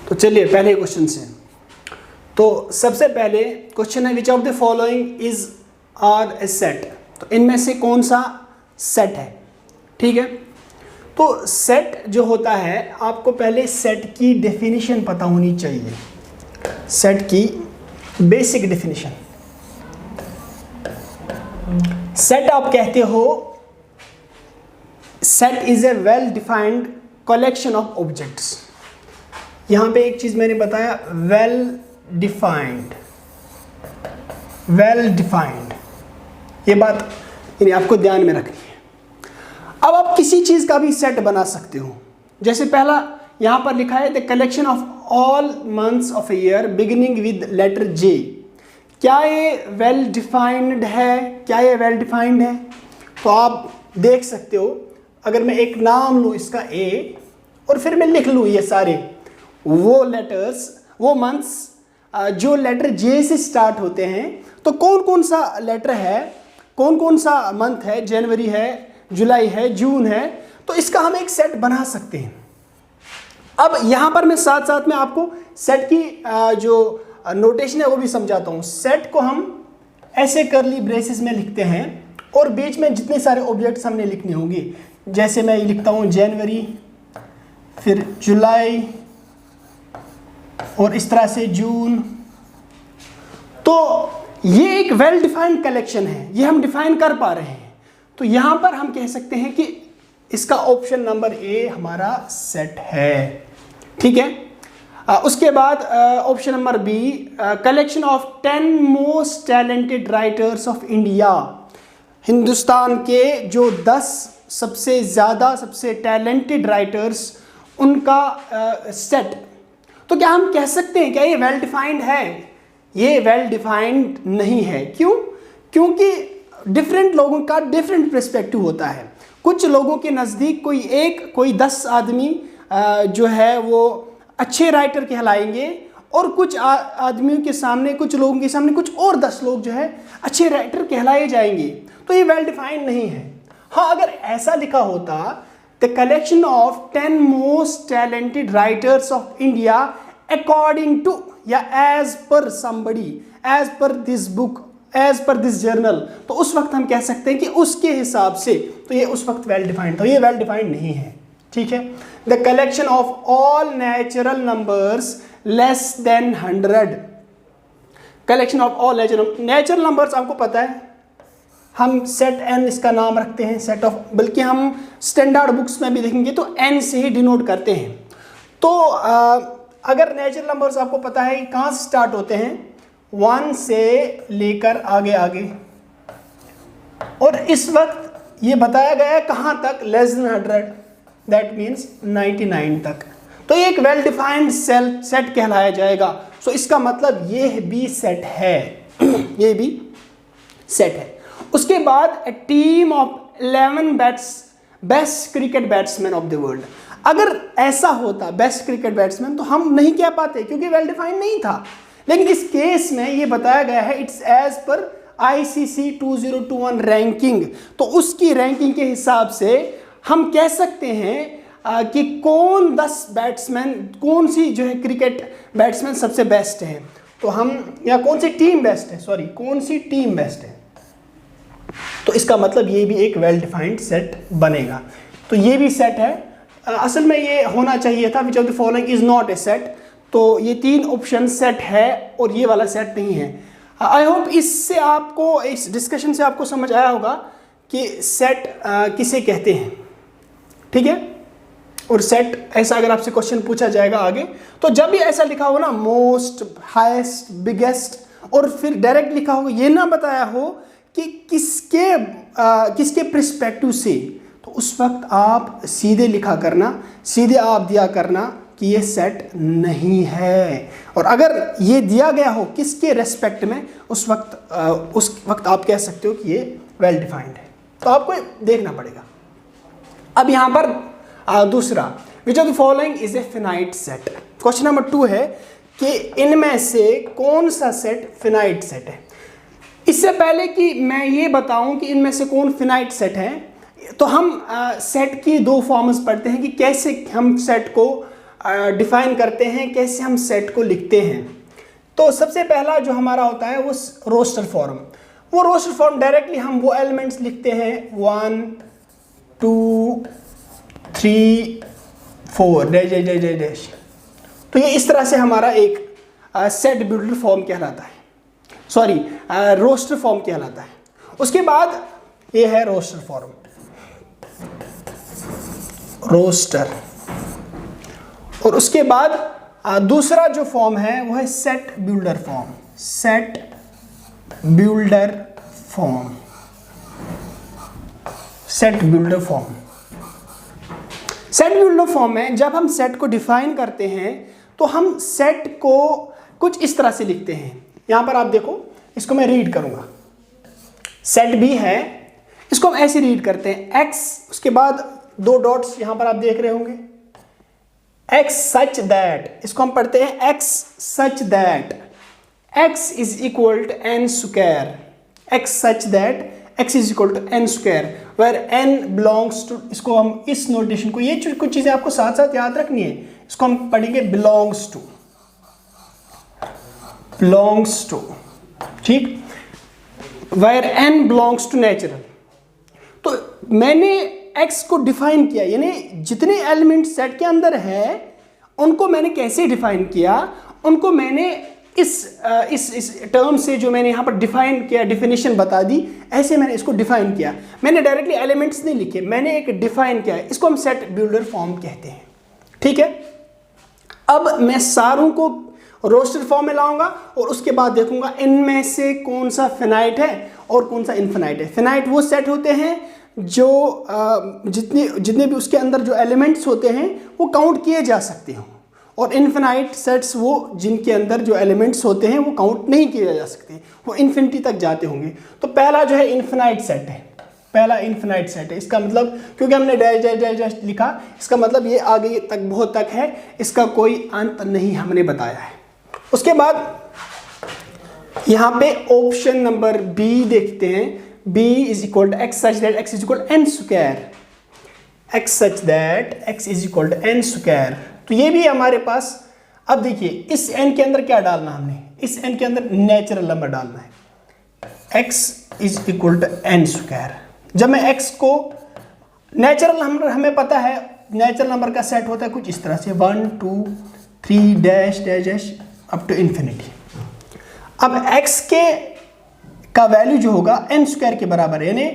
तो चलिए पहले क्वेश्चन से। तो सबसे पहले क्वेश्चन है which of the following is are a set. तो इनमें से कौन सा सेट है, ठीक है। तो सेट जो होता है, आपको पहले सेट की डेफिनेशन पता होनी चाहिए, सेट की बेसिक डेफिनेशन। सेट आप कहते हो, set is A well defined collection of objects. यहां पे एक चीज मैंने बताया, वेल डिफाइंड, वेल डिफाइंड, ये बात यानी आपको ध्यान में रखनी है। अब आप किसी चीज का भी सेट बना सकते हो। जैसे पहला यहां पर लिखा है the collection of all months of a year beginning with letter J. क्या ये वेल डिफाइंड है? क्या ये वेल डिफाइंड है? तो आप देख सकते हो, अगर मैं एक नाम लूँ इसका ए और फिर मैं लिख लूँ ये सारे वो लेटर्स, वो मंथ्स जो लेटर जे से स्टार्ट होते हैं, तो कौन कौन सा लेटर है, कौन कौन सा मंथ है, जनवरी है, जुलाई है, जून है, तो इसका हम एक सेट बना सकते हैं। अब यहाँ पर मैं साथ साथ में आपको सेट की जो नोटेशन है वो भी समझाता हूँ। सेट को हम ऐसे करली ब्रेसेस में लिखते हैं और बीच में जितने सारे ऑब्जेक्ट्स हमने लिखने होंगे, जैसे मैं ये लिखता हूँ जनवरी, फिर जुलाई और इस तरह से जून। तो ये एक वेल डिफाइंड कलेक्शन है, ये हम डिफाइन कर पा रहे हैं। तो यहां पर हम कह सकते हैं कि इसका ऑप्शन नंबर ए हमारा सेट है, ठीक है। उसके बाद option number B, collection of 10 most talented writers of India. Hindustan के जो 10 सबसे ज़्यादा सबसे टैलेंटेड राइटर्स, उनका सेट। तो क्या हम कह सकते हैं क्या ये वेल डिफाइंड है? ये वेल डिफाइंड नहीं है। क्यों? क्योंकि डिफरेंट लोगों का डिफरेंट पर्सपेक्टिव होता है। कुछ लोगों के नज़दीक कोई 10 आदमी जो है वो अच्छे राइटर कहलाएंगे, और कुछ आदमियों के सामने, कुछ लोगों के सामने कुछ और 10 लोग जो है अच्छे राइटर कहलाए जाएंगे। तो ये वेल डिफाइंड नहीं है। हाँ, अगर ऐसा लिखा होता the collection of 10 most talented writers of India according to, या as per somebody, as per this book, as per this journal, तो उस वक्त हम कह सकते हैं कि उसके हिसाब से, तो ये उस वक्त वेल डिफाइंड था। ये वेल डिफाइंड नहीं है, ठीक है। The collection of all natural numbers less than 100। Collection of all natural numbers, आपको पता है हम सेट एन इसका नाम रखते हैं, सेट ऑफ, बल्कि हम स्टैंडर्ड बुक्स में भी देखेंगे तो एन से ही डिनोट करते हैं। तो अगर नेचुरल नंबर्स आपको पता है कहाँ से स्टार्ट होते हैं, 1 से लेकर आगे आगे, और इस वक्त ये बताया गया है कहाँ तक, लेस देन 100, दैट मीन्स 99 तक। तो ये एक वेल डिफाइंड सेट कहलाया जाएगा। सो इसका मतलब ये भी सेट है ये भी सेट है। उसके बाद a team of 11 best cricket batsman of the world. अगर ऐसा होता बेस्ट क्रिकेट बैट्समैन, तो हम नहीं कह पाते क्योंकि वेल डिफाइंड नहीं था। लेकिन इस केस में ये बताया गया है it's as per ICC 2021 ranking. तो उसकी रैंकिंग के हिसाब से हम कह सकते हैं कि कौन 10 बैट्समैन, कौन सी जो है क्रिकेट बैट्समैन सबसे बेस्ट है, तो हम, या कौन सी टीम बेस्ट है, सॉरी, कौन सी टीम बेस्ट है। तो इसका मतलब ये भी एक वेल डिफाइंड सेट बनेगा। तो ये भी सेट है। असल में ये होना चाहिए था विच of the following is not a set. तो ये 3 ऑप्शन सेट है और ये वाला सेट नहीं है। आई होप इससे आपको, इस डिस्कशन से आपको समझ आया होगा कि सेट किसे कहते हैं, ठीक है। और सेट ऐसा अगर आपसे क्वेश्चन पूछा जाएगा आगे, तो जब भी ऐसा लिखा हो ना मोस्ट, हाईएस्ट, बिगेस्ट, और फिर डायरेक्ट लिखा हो, ये ना बताया हो कि किसके पर्सपेक्टिव से, तो उस वक्त आप सीधे लिखा करना, सीधे आप दिया करना कि ये सेट नहीं है। और अगर ये दिया गया हो किसके रेस्पेक्ट में, उस वक्त आप कह सकते हो कि ये वेल डिफाइंड है। तो आपको देखना पड़ेगा। अब यहाँ पर दूसरा, विच of the following is a finite set. Question number 2 है कि इनमें से कौन सा सेट फिनाइट सेट है। इससे पहले कि मैं ये बताऊं कि इनमें से कौन फिनाइट सेट है, तो हम सेट की 2 फॉर्म्स पढ़ते हैं कि कैसे हम सेट को डिफाइन करते हैं, कैसे हम सेट को लिखते हैं। तो सबसे पहला जो हमारा होता है वो रोस्टर फॉर्म। वो रोस्टर फॉर्म डायरेक्टली हम वो एलिमेंट्स लिखते हैं 1 2 3 4 dash dash dash dash dash. तो ये इस तरह से हमारा एक सेट बिल्डर फॉर्म कहलाता है, सॉरी रोस्टर फॉर्म कहलाता है। उसके बाद ये है रोस्टर फॉर्म, रोस्टर। और उसके बाद दूसरा जो फॉर्म है वो है set builder form, set builder form, set builder form. Set builder form में जब हम सेट को डिफाइन करते हैं तो हम सेट को कुछ इस तरह से लिखते हैं। यहां पर आप देखो, इसको मैं रीड करूंगा, सेट बी है, इसको हम ऐसे रीड करते हैं x, उसके बाद 2 डॉट्स यहां पर आप देख रहे होंगे, x सच दैट, इसको हम पढ़ते हैं x such that x is equal to n square, x such that x is equal to n square, where n belongs to, इसको हम इस नोटेशन को, ये कुछ चीजें आपको साथ साथ याद रखनी है, इसको हम पढ़ेंगे बिलोंग्स टू, बिलोंग्स टू, ठीक, where n belongs to natural. तो मैंने x को डिफाइन किया, यानी जितने एलिमेंट सेट के अंदर है उनको मैंने कैसे डिफाइन किया, उनको मैंने इस टर्म से जो मैंने यहाँ पर डिफाइन किया, डिफिनेशन बता दी, ऐसे मैंने इसको डिफाइन किया। मैंने डायरेक्टली एलिमेंट्स नहीं लिखे, मैंने एक डिफाइन किया, इसको हम सेट बिल्डर फॉर्म कहते हैं, ठीक है। अब मैं सारों को रोस्टर फॉर्म में लाऊंगा और उसके बाद देखूंगा इनमें से कौन सा फिनाइट है और कौन सा इनफिनाइट है। फिनाइट वो सेट होते हैं जो जितने भी उसके अंदर जो एलिमेंट्स होते हैं वो काउंट किए जा सकते हो, और इनफिनाइट सेट्स वो जिनके अंदर जो एलिमेंट्स होते हैं वो काउंट नहीं किए जा सकते, वो इन्फिनिटी तक जाते होंगे। तो पहला जो है इनफिनाइट सेट है, पहला इनफिनाइट सेट है। इसका मतलब, क्योंकि हमने डैश डैश डैश डैश लिखा, इसका मतलब ये आगे तक बहुत तक है, इसका कोई अंत नहीं हमने बताया है। उसके बाद यहाँ पे ऑप्शन नंबर बी देखते हैं, b is equal to x such that x is equal to n square, x such that x is equal to n square. तो ये भी हमारे पास, अब देखिए इस n के अंदर क्या डालना, हमने इस n के अंदर नेचुरल नंबर डालना है, x is equal to n square. जब मैं x को नेचुरल नंबर, हमें पता है नेचुरल नंबर का सेट होता है कुछ इस तरह से 1 2 3 dash dash dash up to infinity. अब x का वैल्यू जो होगा n स्क्वायर के बराबर है, यानी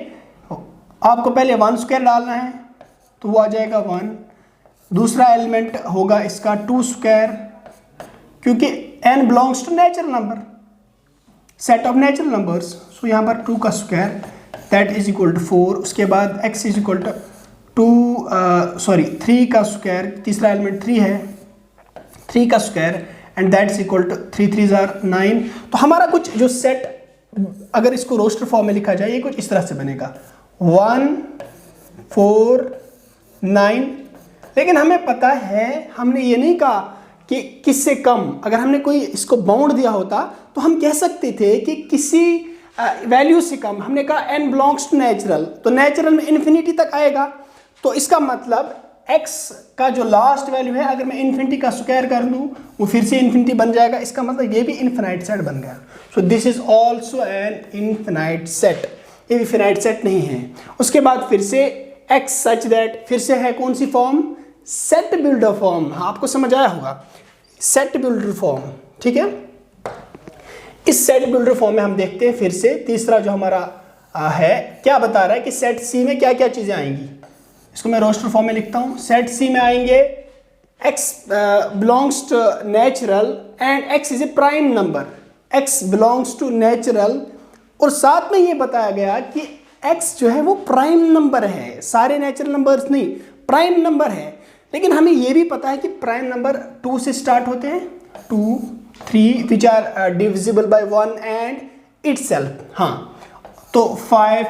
आपको पहले 1 स्क्वायर डालना है तो वो आ जाएगा 1, दूसरा एलिमेंट होगा इसका 2 स्क्वायर, क्योंकि n belongs to natural number, set of natural numbers, so यहाँ पर 2 का square that is equal to 4। उसके बाद x इज इक्वल टू 3 का स्क्वायर, तीसरा एलिमेंट 3 है, 3 का square and that is equal to 3 3 जार 9। तो हमारा कुछ जो सेट, अगर इसको रोस्टर फॉर्म में लिखा जाए, ये कुछ इस तरह से बनेगा 1 4 9। लेकिन हमें पता है, हमने ये नहीं कहा कि किससे कम, अगर हमने कोई इसको बाउंड दिया होता तो हम कह सकते थे कि किसी वैल्यू से कम, हमने कहा n बिलोंग्स टू नेचुरल, तो नेचुरल में इन्फिनिटी तक आएगा, तो इसका मतलब x का जो लास्ट वैल्यू है, अगर मैं इन्फिनिटी का स्क्वायर कर दूं वो फिर से इन्फिनिटी बन जाएगा, इसका मतलब ये भी इनफिनाइट सेट बन गया। So this is also an infinite set, ये भी फिनाइट सेट नहीं है। उसके बाद फिर से x सच दैट, फिर से है कौन सी फॉर्म, सेट बिल्डर फॉर्म। हाँ, आपको समझ आया होगा, सेट बिल्डर फॉर्म, ठीक है। इस सेट बिल्डर फॉर्म में हम देखते हैं फिर से तीसरा जो हमारा है, क्या बता रहा है कि सेट सी में क्या क्या चीजें आएंगी। इसको मैं रोस्टर फॉर्म में लिखता हूं, सेट सी में आएंगे x belongs to natural and x is a prime number, x belongs to natural, और साथ में ये बताया गया कि x जो है वो प्राइम नंबर है, सारे नेचुरल नंबर्स नहीं, प्राइम नंबर है। लेकिन हमें ये भी पता है कि प्राइम नंबर 2 से स्टार्ट होते हैं, 2 3 which are divisible by 1 and itself. हाँ, तो 5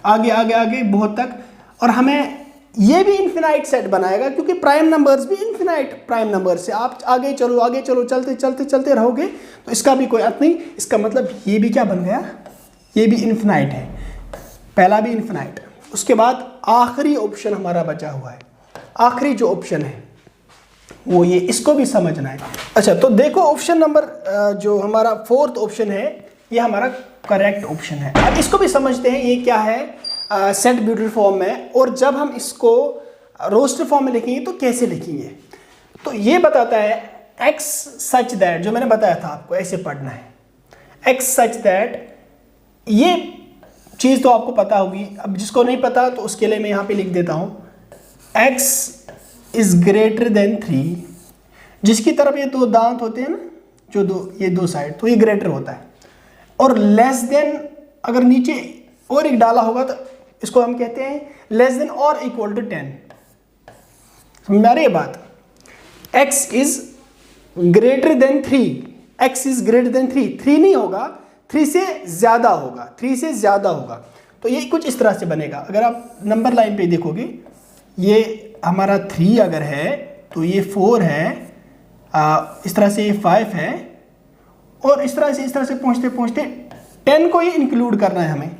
आगे आगे आगे बहुत तक, और हमें ये भी इनफिनाइट सेट बनाएगा क्योंकि प्राइम नंबर्स भी इनफिनाइट प्राइम नंबर से आप आगे चलो चलते चलते चलते रहोगे तो इसका भी कोई अर्थ नहीं। इसका मतलब ये भी क्या बन गया, ये भी इनफिनाइट है, पहला भी इनफिनाइट। उसके बाद आखिरी ऑप्शन हमारा बचा हुआ है, आखिरी जो ऑप्शन है वो ये इसको भी समझना है। अच्छा, तो देखो ऑप्शन नंबर जो हमारा फोर्थ ऑप्शन है ये हमारा करेक्ट ऑप्शन है। अब इसको भी समझते हैं ये क्या है, सेट ब्यूटल फॉर्म में, और जब हम इसको रोस्टर फॉर्म में लिखेंगे तो कैसे लिखेंगे। तो ये बताता है x सच दैट, जो मैंने बताया था आपको ऐसे पढ़ना है, x सच दैट, ये चीज़ तो आपको पता होगी। अब जिसको नहीं पता तो उसके लिए मैं यहाँ पे लिख देता हूँ x इज ग्रेटर देन 3, जिसकी तरफ ये दो दांत होते हैं ना, जो ये दो साइड, तो ये ग्रेटर होता है, और लेस देन अगर नीचे और एक डाला होगा तो इसको हम कहते हैं लेस देन और इक्वल टू 10। समझ में आ रही है बात। x is greater than 3, x is greater than 3 नहीं होगा, 3 से ज़्यादा होगा, 3 से ज़्यादा होगा। तो ये कुछ इस तरह से बनेगा। अगर आप नंबर लाइन पे देखोगे, ये हमारा 3 अगर है तो ये 4 है, इस तरह से ये 5 है, और इस तरह से पहुँचते पहुँचते 10 को ये इंक्लूड करना है हमें।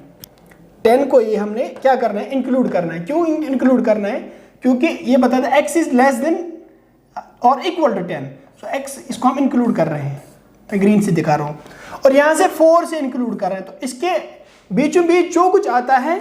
10 को ये हमने क्या करना है, इंक्लूड करना है। क्यों इंक्लूड करना है, क्योंकि ये बताता है x इज लेस देन और इक्वल टू 10, सो x इसको हम इंक्लूड कर रहे हैं, मैं ग्रीन से दिखा रहा हूँ, और यहाँ से 4 से इंक्लूड कर रहे हैं। तो इसके बीचों बीच जो कुछ आता है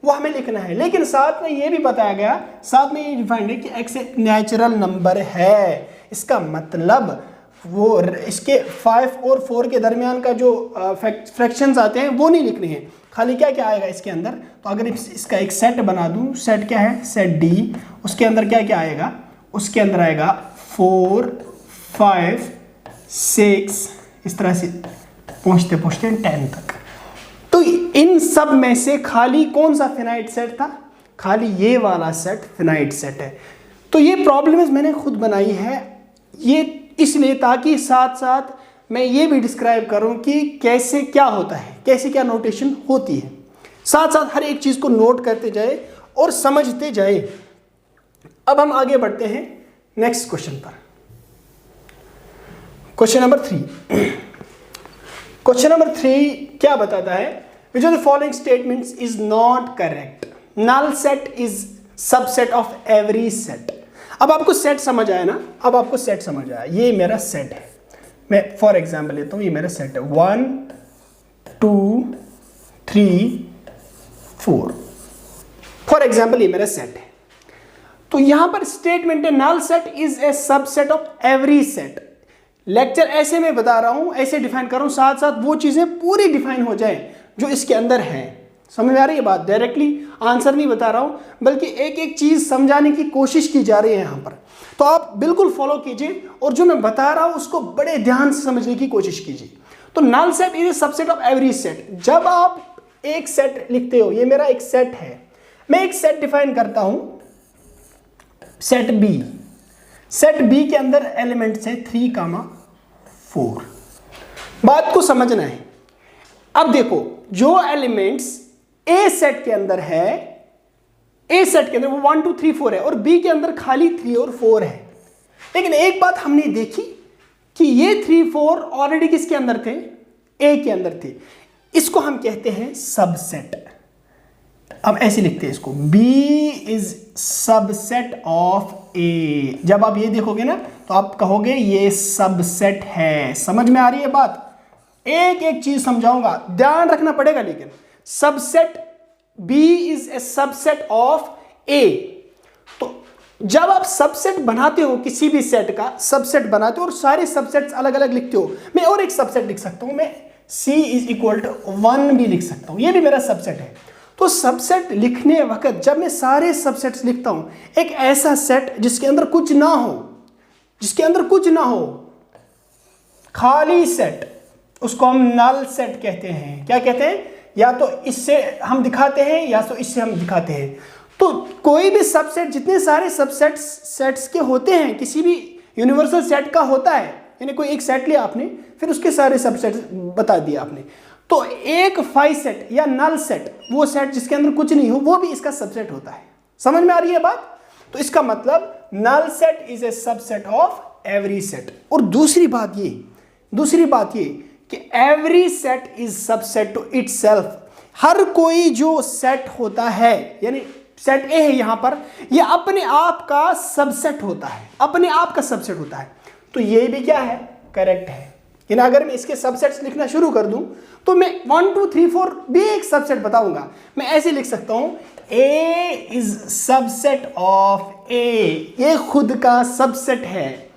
वो हमें लिखना है। लेकिन साथ में ये भी बताया गया, साथ में ये डिफाइंड है कि x एक नेचुरल नंबर है। इसका मतलब वो इसके 5 और 4 के दरमियान का जो फ्रैक्शंस आते हैं वो नहीं लिखने हैं। खाली क्या क्या आएगा इसके अंदर, तो अगर इसका एक सेट बना दूं, सेट क्या है, सेट D, उसके अंदर क्या क्या आएगा, उसके अंदर आएगा 4, 5, 6, इस तरह से पहुँचते पहुँचते 10 तक। तो इन सब में से खाली कौन सा फिनाइट सेट था, खाली ये वाला सेट फिनाइट सेट है। तो ये प्रॉब्लम मैंने खुद बनाई है, ये इसलिए ताकि साथ साथ मैं ये भी डिस्क्राइब करूं कि कैसे क्या होता है, कैसे क्या नोटेशन होती है, साथ साथ हर एक चीज़ को नोट करते जाए और समझते जाए। अब हम आगे बढ़ते हैं नेक्स्ट क्वेश्चन पर। Question number 3। क्वेश्चन नंबर 3 क्या बताता है, which of the following statements is not correct, null set is subset of every set. अब आपको सेट समझ आया ना, अब आपको सेट समझ आया, ये मेरा सेट है, मैं फॉर एग्जाम्पल लेता हूँ, ये मेरा सेट है 1 2 3 4, फॉर एग्जाम्पल ये मेरा सेट है। तो यहां पर स्टेटमेंट है null set is a subset of every set. Lecture ऐसे मैं बता रहा हूं, ऐसे डिफाइन कर रहा हूं, साथ साथ वो चीजें पूरी डिफाइन हो जाए जो इसके अंदर है। समझ में आ रही है बात, डायरेक्टली आंसर नहीं बता रहा हूं, बल्कि एक एक चीज समझाने की कोशिश की जा रही है यहां पर। तो आप बिल्कुल फॉलो कीजिए और जो मैं बता रहा हूं उसको बड़े ध्यान से समझने की कोशिश कीजिए। तो null set is a subset of every set. जब आप एक सेट लिखते हो, ये मेरा एक सेट है, मैं एक सेट डिफाइन करता हूं, सेट बी। सेट बी के अंदर एलिमेंट्स है 3, 4। बात को समझना है। अब देखो, जो एलिमेंट्स ए सेट के अंदर है, ए सेट के अंदर वो 1 2 3 4 है, और बी के अंदर खाली 3 और 4 है। लेकिन एक बात हमने देखी कि ये 3 4 ऑलरेडी किसके अंदर थे, ए के अंदर थे। इसको हम कहते हैं सबसेट। अब ऐसे लिखते हैं इसको, B is subset of A। जब आप ये देखोगे ना तो आप कहोगे ये सबसेट है। समझ में आ रही है बात, एक एक चीज समझाऊंगा, ध्यान रखना पड़ेगा। लेकिन subset B is a subset of A। तो जब आप सबसेट बनाते हो, किसी भी सेट का सबसेट बनाते हो और सारे सबसेट्स अलग अलग लिखते हो, मैं और एक सबसेट लिख सकता हूं, मैं C इज इक्वल टू 1 भी लिख सकता हूं, ये भी मेरा सबसेट है। तो सबसेट लिखने वक्त जब मैं सारे सबसेट्स लिखता हूं, एक ऐसा सेट जिसके अंदर कुछ ना हो, जिसके अंदर कुछ ना हो, खाली सेट, उसको हम नल सेट कहते हैं। क्या कहते हैं, या तो इससे हम दिखाते हैं या तो इससे हम दिखाते हैं। तो कोई भी सबसेट, जितने सारे सबसेट्स सेट्स के होते हैं, किसी भी यूनिवर्सल सेट का होता है, यानी कोई एक सेट लिया आपने, फिर उसके सारे सबसेट्स बता दिए आपने, तो एक फाई सेट या नल सेट, वो सेट जिसके अंदर कुछ नहीं हो, वो भी इसका सबसेट होता है। समझ में आ रही है बात। तो इसका मतलब null set is a subset of every set. और दूसरी बात ये कि every set is subset to itself. हर कोई जो सेट होता है, यानी सेट ए है यहाँ पर, ये अपने आप का सबसेट होता है, अपने आप का सबसेट होता है। तो ये भी क्या है, करेक्ट है। यानी अगर मैं इसके सबसेट्स लिखना शुरू कर दूं तो मैं 1 2 3 4 भी एक सबसेट बताऊंगा। मैं ऐसे लिख सकता हूं, ए इज सबसेट ऑफ ए, ये खुद का सबसेट है।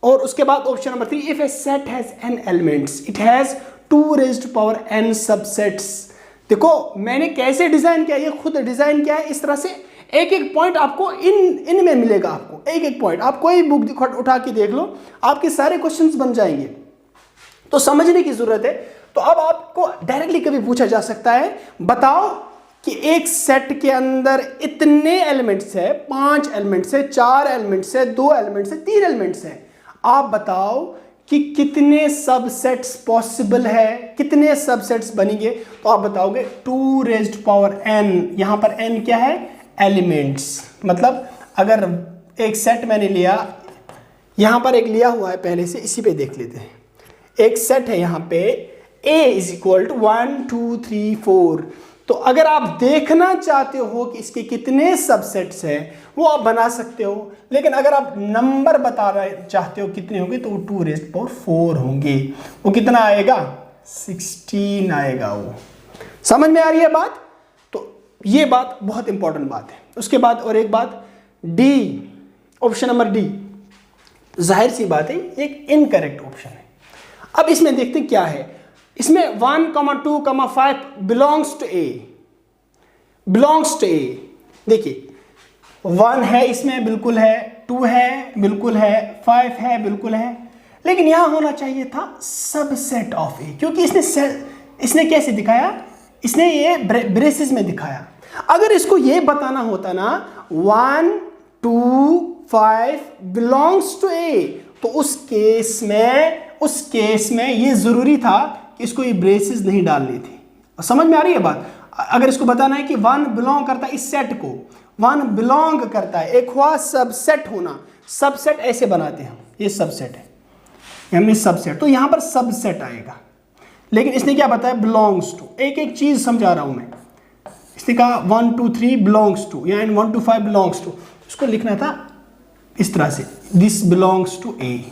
और उसके बाद option number 3, if A set has n elements it has 2 raised power n subsets. देखो मैंने कैसे डिजाइन किया, ये खुद डिजाइन किया है। इस तरह से एक एक पॉइंट आपको इनमें मिलेगा, आपको एक एक पॉइंट। आप कोई बुक उठा के देख लो, आपके सारे क्वेश्चंस बन जाएंगे। तो समझने की जरूरत है। तो अब आपको डायरेक्टली कभी पूछा जा सकता है, बताओ कि एक सेट के अंदर इतने एलिमेंट्स है, 5 एलिमेंट्स है, 4 एलिमेंट्स है, 2 एलिमेंट्स है, 3 एलिमेंट्स है, आप बताओ कि कितने सबसेट्स पॉसिबल है, कितने सबसेट्स बनेंगे। तो आप बताओगे 2 रेज्ड पावर n। यहां पर n क्या है, एलिमेंट्स। मतलब अगर एक सेट मैंने लिया, यहां पर एक लिया हुआ है पहले से, इसी पे देख लेते हैं। एक सेट है यहां पे a इज इक्वल टू 1 2 3 4। तो अगर आप देखना चाहते हो कि इसके कितने सबसेट्स हैं वो आप बना सकते हो, लेकिन अगर आप नंबर बताना चाहते हो कितने होंगे तो वो 2 रेज़्ड पावर 4 होंगे। वो कितना आएगा, 16 आएगा। वो समझ में आ रही है बात। तो ये बात बहुत इंपॉर्टेंट बात है। उसके बाद और एक बात, डी, ऑप्शन नंबर डी, जाहिर सी बात है एक इनकरेक्ट ऑप्शन है। अब इसमें देखते हैं क्या है। इसमें 1 2 5 belongs to A, belongs to A. देखिए 1 है इसमें, बिल्कुल है, 2 है बिल्कुल है, 5 है बिल्कुल है, लेकिन यहां होना चाहिए था सबसेट ऑफ ए, क्योंकि इसने कैसे दिखाया, इसने ये ब्रेसेस में दिखाया। अगर इसको ये बताना होता ना 1 2 5 बिलोंग्स टू ए, तो उस केस में ये जरूरी था कि इसको ये ब्रेसेस नहीं डालनी थी। समझ में आ रही है बात। अगर इसको बताना है कि 1 बिलोंग करता है इस सेट को, 1 बिलोंग करता है, एक हुआ सबसेट होना, सबसेट ऐसे बनाते हैं, ये सबसेट है, हमने सबसेट, तो यहां पर सबसेट आएगा। लेकिन इसने क्या बताया, बिलोंग्स टू। एक एक चीज समझा रहा हूं मैं। इसने कहा 1 2 3 बिलोंग्स टू, या 1 2 5 बिलोंग्स टू, इसको लिखना था इस तरह से, दिस बिलोंग्स टू ए।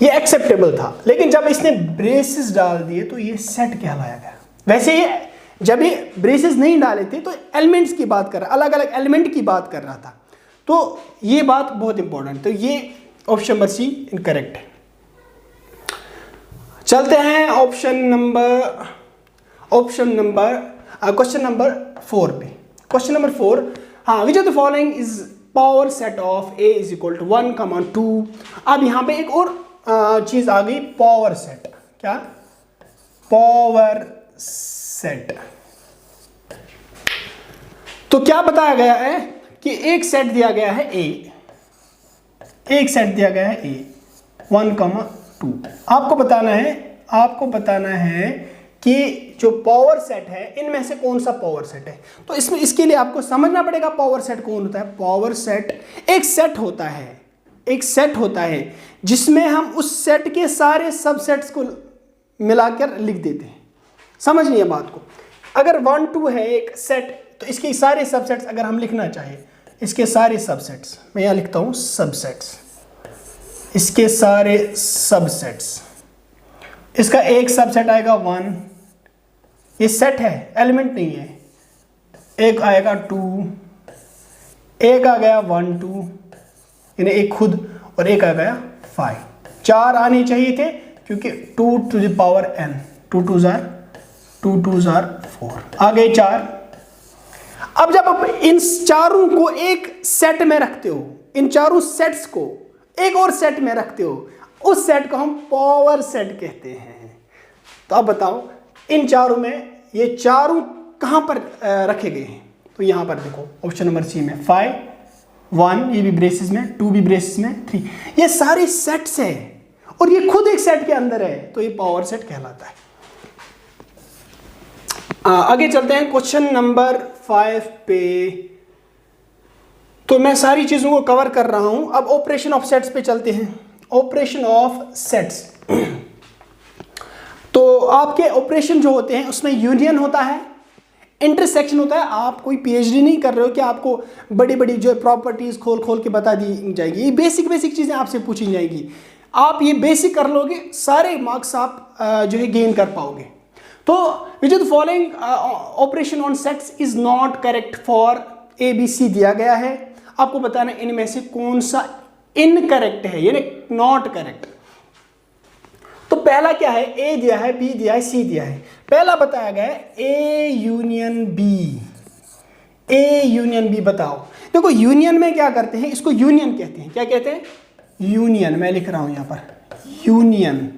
ये एक्सेप्टेबल था। लेकिन जब इसने ब्रेसेस डाल दिए तो ये सेट कहलाया गया। वैसे ये जब ये ब्रेसेस नहीं डाले थे तो एलिमेंट्स की बात कर रहा, अलग अलग एलिमेंट की बात कर रहा था। तो ये बात बहुत इंपॉर्टेंट। तो ये ऑप्शन नंबर सी इनकरेक्ट है। चलते हैं क्वेश्चन नंबर 4 पे। क्वेश्चन नंबर 4, हाँ, which of the following is power set of A is equal to 1 2। अब यहां पे एक और चीज आ गई, पावर सेट। क्या, पावर सेट। तो क्या बताया गया है कि एक सेट दिया गया है ए, एक सेट दिया गया है ए 1 2। आपको बताना है कि जो पावर सेट है इनमें से कौन सा पावर सेट है। तो इसमें इसके लिए आपको समझना पड़ेगा पावर सेट कौन होता है। पावर सेट एक सेट होता है, एक सेट होता है जिसमें हम उस सेट के सारे सबसेट्स को मिलाकर लिख देते हैं। समझिए बात को। अगर 1 2 है एक सेट, तो इसके सारे सबसेट्स अगर हम लिखना चाहें, इसके सारे सबसेट्स, मैं यहां लिखता हूं सबसेट्स, इसके सारे सबसेट्स, इसका एक सबसेट आएगा 1, ये सेट है, एलिमेंट नहीं है। एक आएगा 2, एक आ गया 1 2, यानी एक खुद, और एक आ गया 5। 4 आने चाहिए थे क्योंकि 2 टू द पावर n, 2 2 जार 4, आ गए 4। अब जब आप इन चारों को एक सेट में रखते हो, इन चारों सेट्स को एक और सेट में रखते हो, उस सेट को हम पावर सेट कहते हैं। तो अब बताओ इन चारों में ये चारों कहां पर रखे गए हैं। तो यहां पर देखो ऑप्शन नंबर सी में 5 1, ये भी ब्रेसेस में, 2 भी ब्रेसेस में, 3, ये सारे सेट्स है और ये खुद एक सेट के अंदर है, तो ये पावर सेट कहलाता है। आगे चलते हैं क्वेश्चन नंबर 5 पे। तो मैं सारी चीजों को कवर कर रहा हूं। अब ऑपरेशन ऑफ सेट्स पे चलते हैं। ऑपरेशन ऑफ सेट्स, तो आपके ऑपरेशन जो होते हैं उसमें यूनियन होता है, इंटरसेक्शन होता है, आप कोई पीएचडी नहीं कर रहे हो कि आपको बड़ी बड़ी जो प्रॉपर्टीज खोल खोल के बता दी जाएगी, ये बेसिक बेसिक चीज़ें आपसे पूछी जाएगी। आप ये बेसिक कर लोगे, सारे मार्क्स आप जो है गेन कर पाओगे। तो विच of the following operation on sets is not correct for ABC दिया गया है, आपको बताना इनमें से कौन सा इनकरेक्ट है, यानी नॉट करेक्ट। तो पहला क्या है, ए दिया है, बी दिया है, सी दिया है। पहला बताया गया है A union B, A union B. बताओ, देखो यूनियन में क्या करते हैं, इसको यूनियन कहते हैं। क्या कहते हैं? यूनियन। मैं लिख रहा हूं यहां पर यूनियन।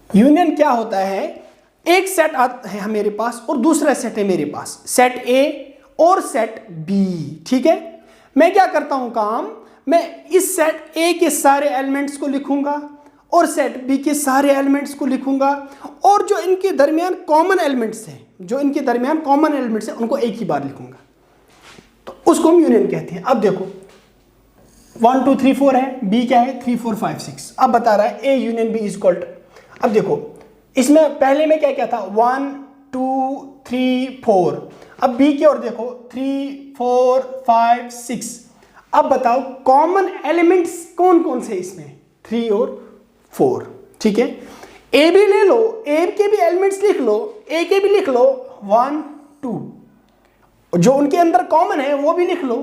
यूनियन क्या होता है, एक सेट है मेरे पास और दूसरा सेट है मेरे पास, सेट ए और सेट बी। ठीक है, मैं क्या करता हूं काम, मैं इस सेट ए के सारे एलिमेंट्स को लिखूंगा और सेट बी के सारे एलिमेंट्स को लिखूंगा, और जो इनके दरमियान कॉमन एलिमेंट्स हैं, जो इनके दरमियान कॉमन एलिमेंट्स हैं, उनको एक ही बार लिखूंगा। तो उसको हम यूनियन कहते हैं। अब देखो 1 2 3 4 है, बी क्या है 3 4 5 6। अब बता रहा है A union B is equal to, अब देखो इसमें पहले में क्या क्या था 1 2 3 4, अब बी की ओर देखो 3 4 5 6। अब बताओ कॉमन एलिमेंट्स कौन कौन से इसमें, 3 और 4। ठीक है, ए भी ले लो, ए के भी एलिमेंट्स लिख लो, ए के भी लिख लो 1 2, जो उनके अंदर कॉमन है वो भी लिख लो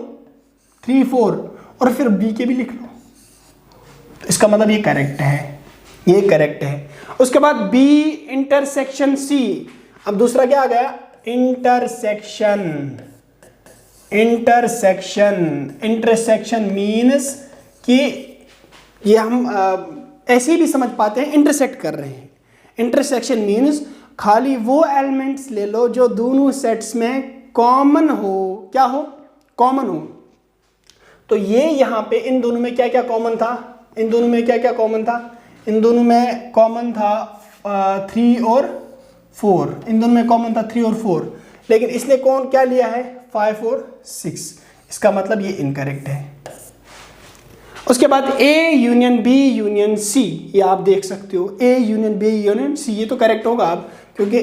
3 4, और फिर बी के भी लिख लो। तो इसका मतलब ये करेक्ट है, ये करेक्ट है। उसके बाद बी इंटरसेक्शन सी। अब दूसरा क्या आ गया, इंटरसेक्शन। इंटरसेक्शन, इंटरसेक्शन मीन्स कि ये हम ऐसे भी समझ पाते हैं, इंटरसेक्ट कर रहे हैं। इंटरसेक्शन मीन्स खाली वो एलिमेंट्स ले लो जो दोनों सेट्स में कॉमन हो। क्या हो? कॉमन हो। तो ये यहाँ पे इन दोनों में क्या क्या कॉमन था, इन दोनों में क्या क्या कॉमन था, इन दोनों में कॉमन था 3 और 4, इन दोनों में कॉमन था 3 और 4, लेकिन इसने कौन क्या लिया है 5 और 6। इसका मतलब ये इनकरेक्ट है। उसके बाद A union B union C, ये आप देख सकते हो, A union B union C, ये तो करेक्ट होगा आप, क्योंकि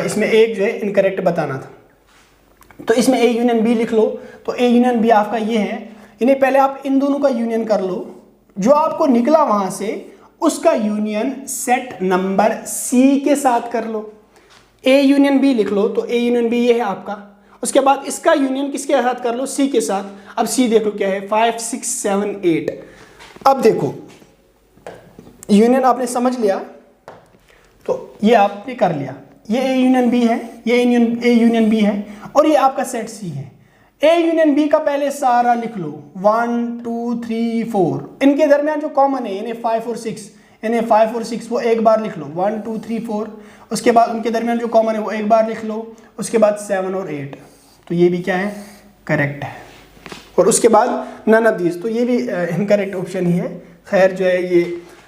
इसमें एक जो है इनकरेक्ट बताना था। तो इसमें ए यूनियन बी लिख लो। तो ए यूनियन बी आपका ये है, इन्हें पहले आप इन दोनों का यूनियन कर लो, जो आपको निकला वहां से उसका यूनियन सेट नंबर सी के साथ कर लो। ए यूनियन बी लिख लो, तो ए यूनियन बी ये है आपका। उसके बाद इसका यूनियन किसके साथ कर लो, सी के साथ। अब सी देखो क्या है 5 6 7 8। अब देखो यूनियन आपने समझ लिया, तो ये आपने कर लिया, ये ए यूनियन बी है, ये ए यूनियन बी है, और ये आपका सेट सी है। ए यूनियन बी का पहले सारा लिख लो 1 2 3 4, इनके दरमियान जो कॉमन है यानी 5 और 6, यानी 5 और 6 वो एक बार लिख लो 1 2 3 4। उसके बाद उनके दरमियान जो कॉमन है वो एक बार लिख लो। उसके बाद 7 और 8, तो ये भी क्या है, करेक्ट है। और उसके बाद नन ऑफ दीज, तो ये भी इनकरेक्ट ऑप्शन ही है। खैर जो है ये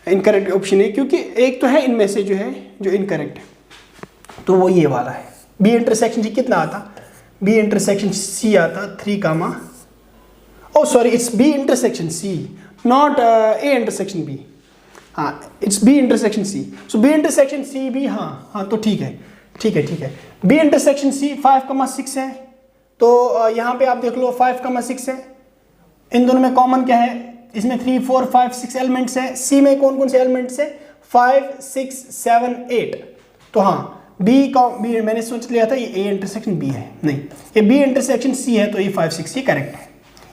इनकरेक्ट ऑप्शन है, क्योंकि एक तो है इनमें से जो है जो इनकरेक्ट है, तो वो ये वाला है। बी इंटरसेक्शन जी कितना आता, बी इंटरसेक्शन सी आता 3 comma, oh sorry it's B intersection C not A intersection B, हाँ it's B intersection C. So B intersection C भी, हाँ हाँ तो ठीक है ठीक है ठीक है। बी इंटरसेक्शन सी 5,6 है, तो यहाँ पे आप देख लो 5,6 है। इन दोनों में कॉमन क्या है, इसमें 3 4 5 6 एलिमेंट्स है। सी में कौन कौन से एलिमेंट्स है 5 6 7 8। तो हाँ बी मैंने सोच लिया था ये ए इंटरसेक्शन बी है, नहीं ये बी इंटरसेक्शन सी है, तो ये 5 6 ये करेक्ट है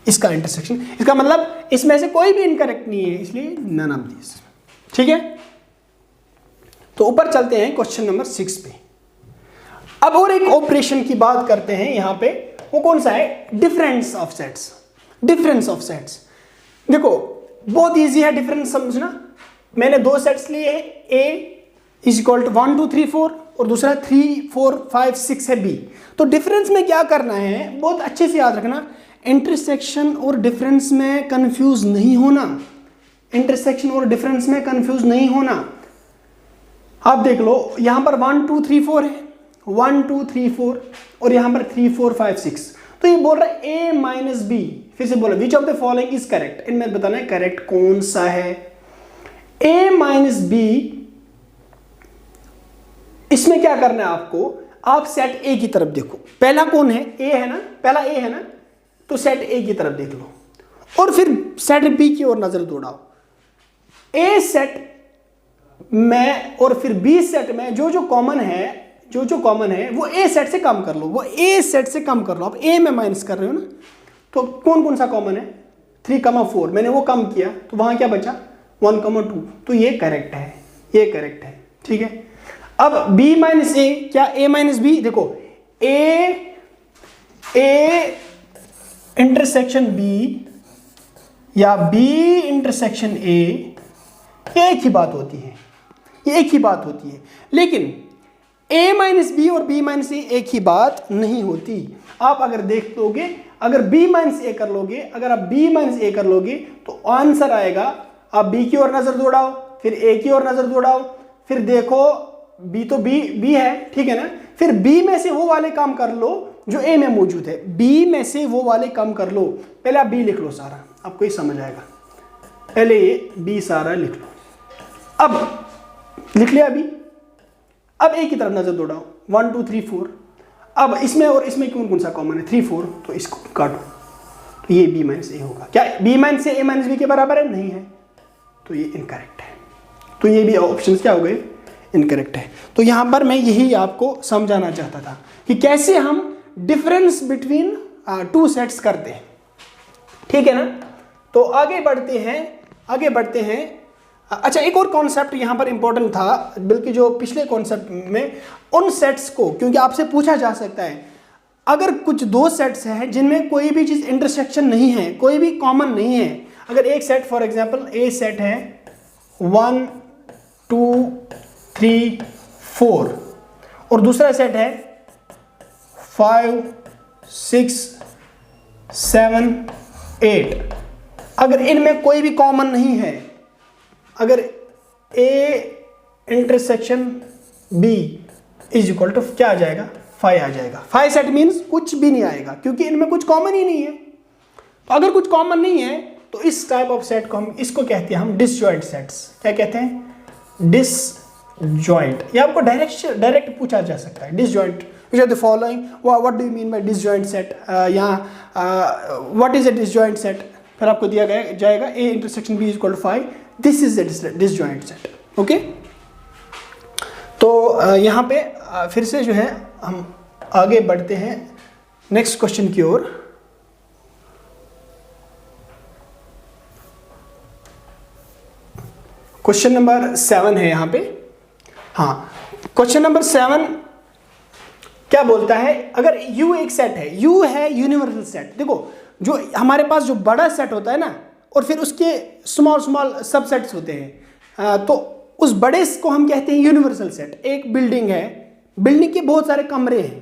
इसका इंटरसेक्शन। इसका मतलब इसमें से कोई भी इनकरेक्ट नहीं है, इसलिए नन ऑफ दिस। ठीक है, तो ऊपर चलते हैं क्वेश्चन नंबर 6 पे। अब और एक ऑपरेशन की बात करते हैं यहाँ पे, वो कौन सा है, difference of sets. Difference of sets देखो बहुत इजी है डिफरेंस समझना। मैंने 2 सेट्स लिए, ए इज इक्वल टू 1 2 3 4 और दूसरा 3 4 5 6 है बी। तो डिफरेंस में क्या करना है, बहुत अच्छे से याद रखना, इंटरसेक्शन और डिफरेंस में कंफ्यूज नहीं होना। इंटरसेक्शन और डिफरेंस में कंफ्यूज नहीं होना। आप देख लो यहां पर 1 2 3 4 है, 1 2 3 4, और यहां पर 3 4 5 6। तो ये बोल रहा है a माइनस बी, फिर से बोलो विच of the following is correct. इनमें बताना है करेक्ट कौन सा है। a माइनस बी, इसमें क्या करना है आपको, आप सेट ए की तरफ देखो, पहला कौन है, ए है ना, पहला ए है ना, तो सेट ए की तरफ देख लो और फिर सेट बी की ओर नजर दौड़ाओ। ए सेट में और फिर बी सेट में जो जो कॉमन है वो ए सेट से कम कर लो, वो ए सेट से कम कर लो। आप ए में माइनस कर रहे हो ना, तो कौन कौन सा कॉमन है, 3,4, मैंने वो कम किया तो वहां क्या बचा 1,2, तो ये करेक्ट है, ये करेक्ट है। ठीक है, अब b माइनस ए, क्या a माइनस बी, देखो a इंटरसेक्शन b या b इंटरसेक्शन a, ये एक ही बात होती है, ये एक ही बात होती है। लेकिन a माइनस बी और b माइनस ए एक ही बात नहीं होती। आप अगर देख लोगे, अगर b माइनस ए कर लोगे, अगर आप b माइनस ए कर लोगे तो आंसर आएगा, आप b की ओर नजर दौड़ाओ, फिर a की ओर नजर दौड़ाओ, फिर देखो b तो b है, ठीक है ना, फिर b में से वो वाले काम कर लो जो a में मौजूद है, b में से वो वाले काम कर लो। पहले आप b लिख लो सारा, आपको ये समझ आएगा। पहले ये b सारा लिख लो, अब लिख लिया अभी, अब a की तरफ नजर दौड़ाओ, 1 2 3 4, अब इसमें और इसमें कौन कौन सा कॉमन है, 3 4, तो इसको काटो, तो ये b माइनस ए होगा। क्या b माइनस ए माइनस बी के बराबर है, नहीं है, तो ये इनकरेक्ट है। तो ये भी ऑप्शन क्या हो गए, इनकरेक्ट है। तो यहां पर मैं यही आपको समझाना चाहता था कि कैसे हम डिफरेंस बिटवीन टू सेट्स करते हैं, ठीक है ना। तो आगे बढ़ते हैं। अच्छा, एक और कॉन्सेप्ट यहां पर इंपॉर्टेंट था, बल्कि जो पिछले कॉन्सेप्ट में, उन सेट्स को, क्योंकि आपसे पूछा जा सकता है अगर कुछ दो सेट्स हैं जिनमें कोई भी चीज इंटरसेक्शन नहीं है, कोई भी कॉमन नहीं है, अगर एक set for example A set है 1 2 3 4 और दूसरा सेट है 5 6 7 8, अगर इनमें कोई भी कॉमन नहीं है, अगर A intersection B is equal to क्या आ जाएगा, 5 आ जाएगा। 5 सेट मीन्स कुछ भी नहीं आएगा क्योंकि इनमें कुछ कॉमन ही नहीं है। तो अगर कुछ कॉमन नहीं है तो इस टाइप ऑफ सेट को हम, इसको कहते हैं हम डिसजॉइंट सेट्स। क्या कहते हैं, डिसजॉइंट। ये आपको डायरेक्ट पूछा जा सकता है, disjoint which are the following, what do you mean by disjoint set, यहाँ what is a disjoint set, फिर आपको दिया जाएगा A intersection B is equal to 5, this is the disjoint set. Okay, तो यहाँ पे फिर से जो है हम आगे बढ़ते हैं नेक्स्ट क्वेश्चन की ओर। क्वेश्चन नंबर 7 है यहाँ पे। हाँ, क्वेश्चन नंबर 7 क्या बोलता है, अगर U एक सेट है, U है यूनिवर्सल सेट। देखो, जो हमारे पास जो बड़ा सेट होता है ना, और फिर उसके स्मॉल सबसेट्स होते हैं, तो उस बड़े को हम कहते हैं यूनिवर्सल सेट। एक बिल्डिंग है, बिल्डिंग के बहुत सारे कमरे हैं,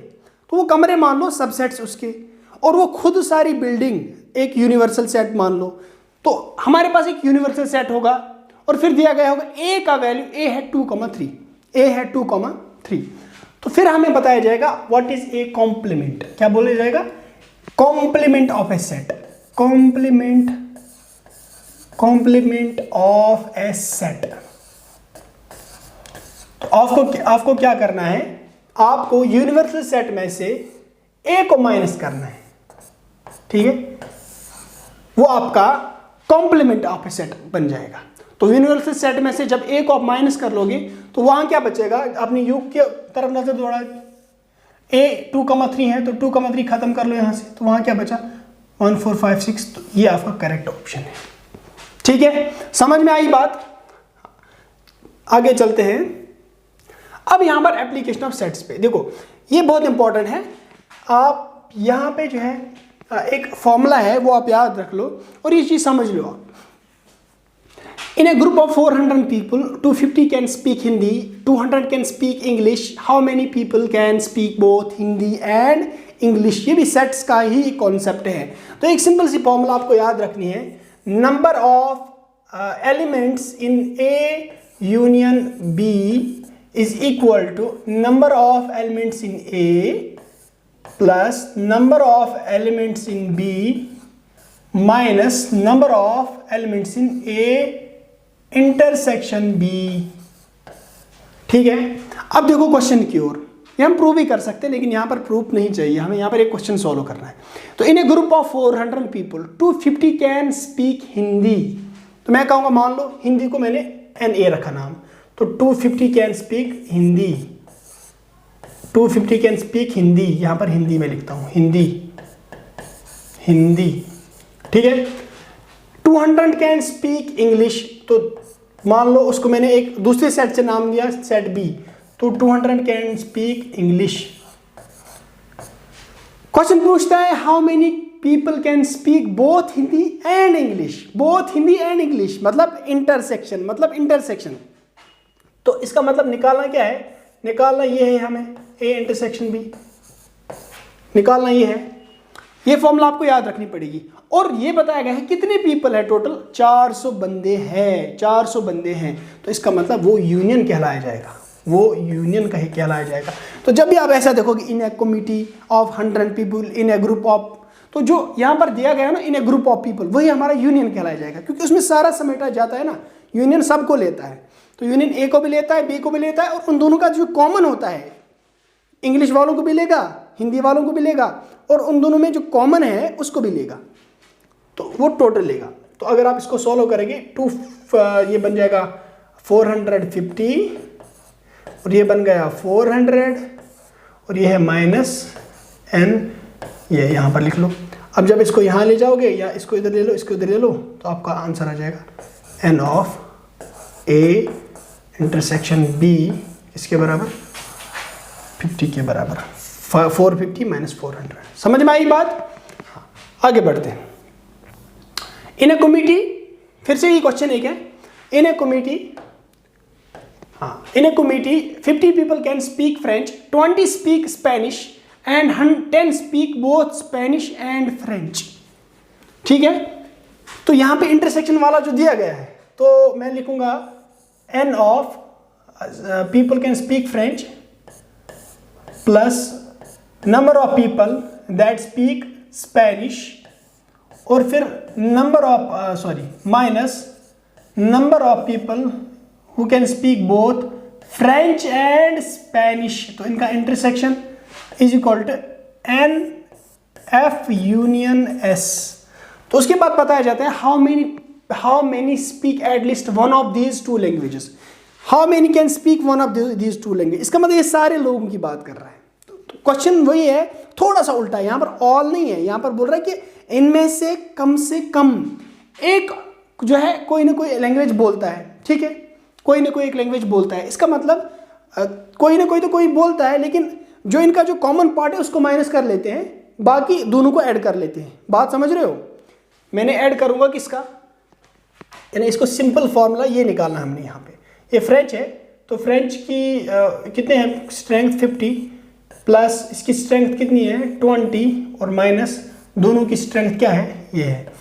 तो वो कमरे मान लो सबसेट्स उसके, और वो खुद सारी बिल्डिंग एक यूनिवर्सल सेट मान लो। तो हमारे पास एक यूनिवर्सल सेट होगा और फिर दिया गया होगा A का वैल्यू, A है 2,3, A है 2,3, तो फिर हमें बताया जाएगा व्हाट इज ए कॉम्प्लीमेंट। क्या बोला जाएगा, complement of a set, complement of a set. आपको क्या करना है, आपको यूनिवर्सल सेट में से A को माइनस करना है, ठीक है, वो आपका कॉम्प्लीमेंट ऑफ ए सेट बन जाएगा। तो यूनिवर्सल सेट में से जब A को आप माइनस कर लोगे तो वहां क्या बचेगा, अपनी योग के तरफ नजर दौड़ा, A 2,3 है तो 2,3 खत्म कर लो यहां से, तो वहां क्या बचा 1 4 5 6, तो ये आपका करेक्ट ऑप्शन है। ठीक है, समझ में आई बात। आगे चलते हैं। अब यहां पर एप्लीकेशन ऑफ सेट्स पे देखो, ये बहुत इंपॉर्टेंट है। आप यहां पे जो है एक फॉर्मूला है वो आप याद रख लो और ये चीज समझ लो। In a group of 400 people, 250 can speak Hindi, 200 can speak English. How many people can speak both Hindi and English? ये भी सेट्स का ही कॉन्सेप्ट है। तो एक सिंपल सी फॉर्मूला आपको याद रखनी है, number of elements in A union B is equal to number of elements in A plus number of elements in B minus number of elements in A intersection B। ठीक है, अब देखो question की ओर, ये हम प्रूव भी कर सकते हैं, लेकिन यहाँ पर प्रूफ नहीं चाहिए हमें, यहाँ पर एक क्वेश्चन सॉल्व करना है। तो in a group of 400 people 250 can speak Hindi. तो मैं कहूँगा, मान लो हिंदी को मैंने NA रखा नाम, तो 250 can speak Hindi, 250 can speak Hindi, यहाँ पर हिंदी में लिखता हूँ, हिंदी, ठीक है। 200 कैन स्पीक इंग्लिश, तो मान लो उसको मैंने एक दूसरे सेट से नाम दिया, सेट B, तो 200 कैन स्पीक इंग्लिश। क्वेश्चन पूछता है how many people can speak both Hindi and English, both Hindi and English मतलब इंटरसेक्शन, तो इसका मतलब निकालना क्या है, निकालना ये है हमें A इंटरसेक्शन B, निकालना ये है, ये फॉर्मूला आपको याद रखनी पड़ेगी। और ये बताया गया है कितने पीपल है, टोटल 400 बंदे हैं, 400 बंदे हैं, तो इसका मतलब वो यूनियन कहलाया जाएगा, वो यूनियन का ही कहलाया जाएगा। तो जब भी आप ऐसा देखोगे in a committee of 100 people in a group of, तो जो यहाँ पर दिया गया ना in a group of people, वही हमारा यूनियन कहलाया जाएगा, क्योंकि उसमें सारा समेटा जाता है ना, यूनियन सबको लेता है, तो यूनियन A को भी लेता है, B को भी लेता है, और उन दोनों का जो कॉमन होता है, इंग्लिश वालों को भी लेगा, हिंदी वालों को भी लेगा, और उन दोनों में जो कॉमन है उसको भी लेगा, तो वो टोटल लेगा। तो अगर आप इसको सॉल्व करेंगे ये बन जाएगा 450, और ये बन गया 400, और ये है -n, ये यहाँ पर लिख लो। अब जब इसको यहाँ ले जाओगे या इसको इधर ले लो, इसको इधर ले लो, तो आपका आंसर आ जाएगा n of A intersection B इसके बराबर 50 के बराबर, 450 - 400। समझ में आई बात? हाँ, आगे बढ़ते हैं। इन ए कमिटी, फिर से ये क्वेश्चन एक है, इन ए कमिटी, हाँ, in a committee 50 people can speak French, 20 speak Spanish and 10 speak both Spanish and French. ठीक है, तो यहाँ पे इंटरसेक्शन वाला जो दिया गया है, तो मैं लिखूंगा n of people can speak French plus number of people that speak Spanish, और फिर number of minus number of people who can speak both French and Spanish, तो इनका intersection is equal to NF union S। तो उसके बाद बताया जाता है how many speak at least one of these two languages, how many can speak one of these two language, इसका मतलब ये सारे लोगों की बात कर रहा है। तो क्वेश्चन वही है, थोड़ा सा उल्टा है, यहाँ पर ऑल नहीं है, यहाँ पर बोल रहा है कि इनमें से कम एक जो है कोई ना कोई लैंग्वेज बोलता है, ठीक है, कोई ना कोई एक लैंग्वेज बोलता है, इसका मतलब कोई ना कोई तो कोई बोलता है, लेकिन जो इनका जो कॉमन पार्ट है उसको माइनस कर लेते हैं, बाकी दोनों को ऐड कर लेते हैं। बात समझ रहे हो? मैंने ऐड करूंगा किसका, यानी इसको सिंपल फॉर्मूला ये निकालना हमने यहाँ पे, ये फ्रेंच है, तो फ्रेंच की कितने हैं स्ट्रेंथ 50 प्लस इसकी स्ट्रेंथ कितनी है 20, और माइनस दोनों की स्ट्रेंथ क्या है, ये है।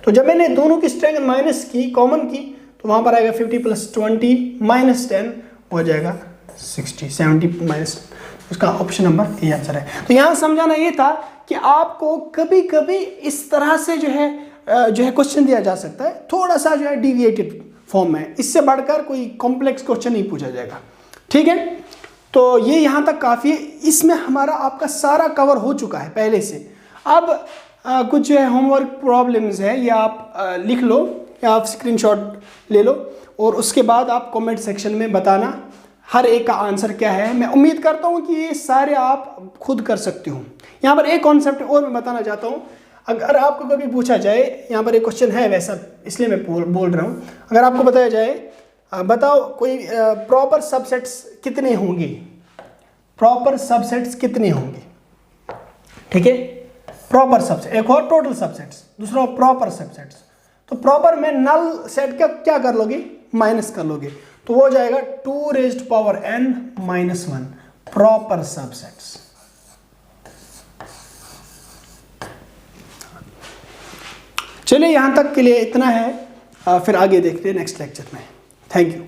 तो जब मैंने दोनों की स्ट्रेंथ माइनस की, कॉमन की, तो वहाँ पर आएगा 50 + 20 - 10 हो जाएगा 60, 70 माइनस, उसका ऑप्शन नंबर ए आंसर है। तो यहाँ समझाना ये था कि आपको कभी कभी इस तरह से जो है क्वेश्चन दिया जा सकता है, थोड़ा सा जो है डिविएटेड फॉर्म में, इससे बढ़कर कोई कॉम्प्लेक्स क्वेश्चन नहीं पूछा जाएगा। ठीक है, तो ये यहाँ तक काफ़ी है, इसमें हमारा आपका सारा कवर हो चुका है पहले से। अब कुछ जो है होमवर्क प्रॉब्लम्स है, या आप लिख लो या आप स्क्रीनशॉट ले लो, और उसके बाद आप कमेंट सेक्शन में बताना हर एक का आंसर क्या है। मैं उम्मीद करता हूँ कि ये सारे आप खुद कर सकते हो। यहाँ पर एक कॉन्सेप्ट और मैं बताना चाहता हूँ, अगर आपको कभी पूछा जाए, यहाँ पर एक क्वेश्चन है वैसा, इसलिए मैं बोल रहा हूँ, अगर आपको बताया जाए बताओ कोई प्रॉपर सबसेट्स कितने होंगे, प्रॉपर सबसेट्स कितने होंगे, ठीक है, प्रॉपर सबसेट, एक और टोटल सबसेट्स, दूसरा प्रॉपर सबसेट्स। तो प्रॉपर में नल सेट का क्या कर लोगे, माइनस कर लोगे, तो वो हो जाएगा 2n - 1 प्रॉपर सबसेट्स। चलिए यहाँ तक के लिए इतना है, फिर आगे देखते हैं नेक्स्ट लेक्चर में। Thank you.